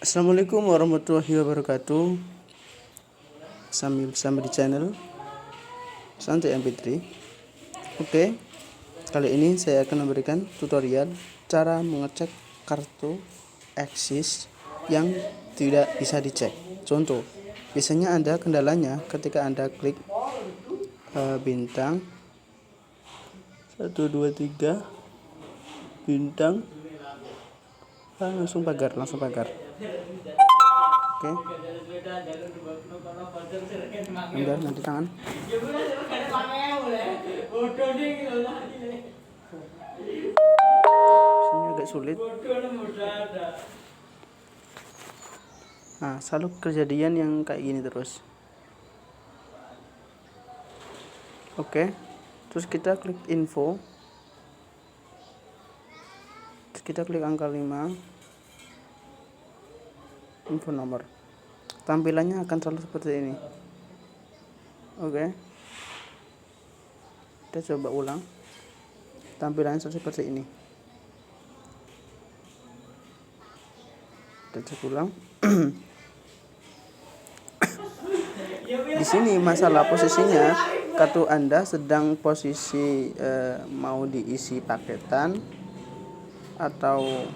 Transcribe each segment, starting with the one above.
Assalamualaikum warahmatullahi wabarakatuh. Sambil di channel Santai MP3. Oke, kali ini saya akan memberikan tutorial cara mengecek kartu eksis yang tidak bisa dicek. Contoh, biasanya ada kendalanya ketika Anda klik bintang 123 bintang langsung pagar. Oke. Bentar, nanti tangan. Sini agak sulit. Nah, selalu kejadian yang kayak gini terus. Oke. Terus kita klik info. Terus kita klik angka 5. Info nomor. Tampilannya akan selalu seperti ini. Oke. Kita coba ulang. Tampilannya seperti ini. Kita cek ulang. Di sini masalah posisinya, kartu Anda sedang posisi mau diisi paketan atau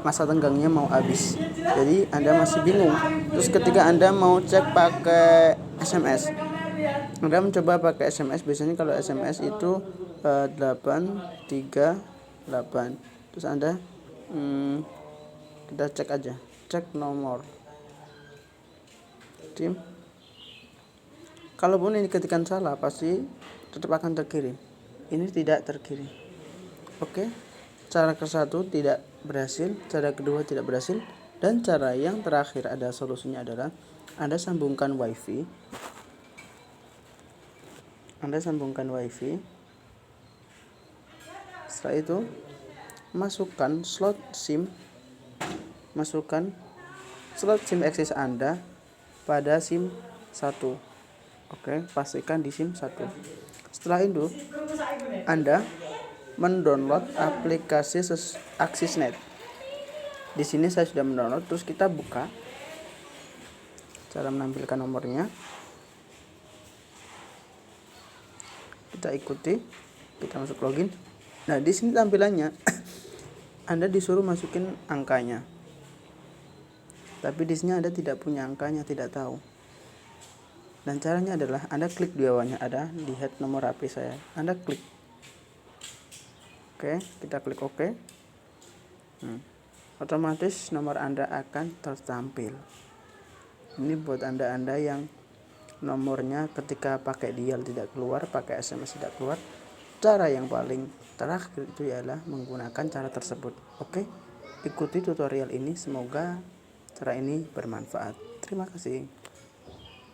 masa tenggangnya mau habis. Jadi Anda masih bingung. Terus ketika Anda mau cek pakai SMS, Anda mencoba pakai SMS. Biasanya kalau SMS itu 838. Terus Anda kita cek aja, cek nomor SIM. Kalaupun ini ketikan salah, pasti tetap akan terkirim. Ini tidak terkirim. Oke. Cara ke-1 tidak berhasil, cara kedua tidak berhasil, dan cara yang terakhir ada solusinya adalah Anda sambungkan WiFi. Setelah itu masukkan slot SIM eksis Anda pada SIM 1. Oke, pastikan di SIM 1. Setelah itu Anda mendownload aplikasi AksisNet. Di sini saya sudah mendownload. Terus kita buka. Cara menampilkan nomornya kita ikuti. Kita masuk login. Nah, di sini tampilannya Anda disuruh masukin angkanya. Tapi di sini Anda tidak punya angkanya, tidak tahu. Dan caranya adalah Anda klik di bawahnya, ada lihat nomor HP saya. Anda klik. Oke, kita klik OK. Otomatis nomor Anda akan tertampil. Ini buat Anda yang nomornya ketika pakai dial tidak keluar, pakai SMS tidak keluar. Cara yang paling terakhir itu ialah menggunakan cara tersebut. Oke, ikuti tutorial ini. Semoga cara ini bermanfaat. Terima kasih.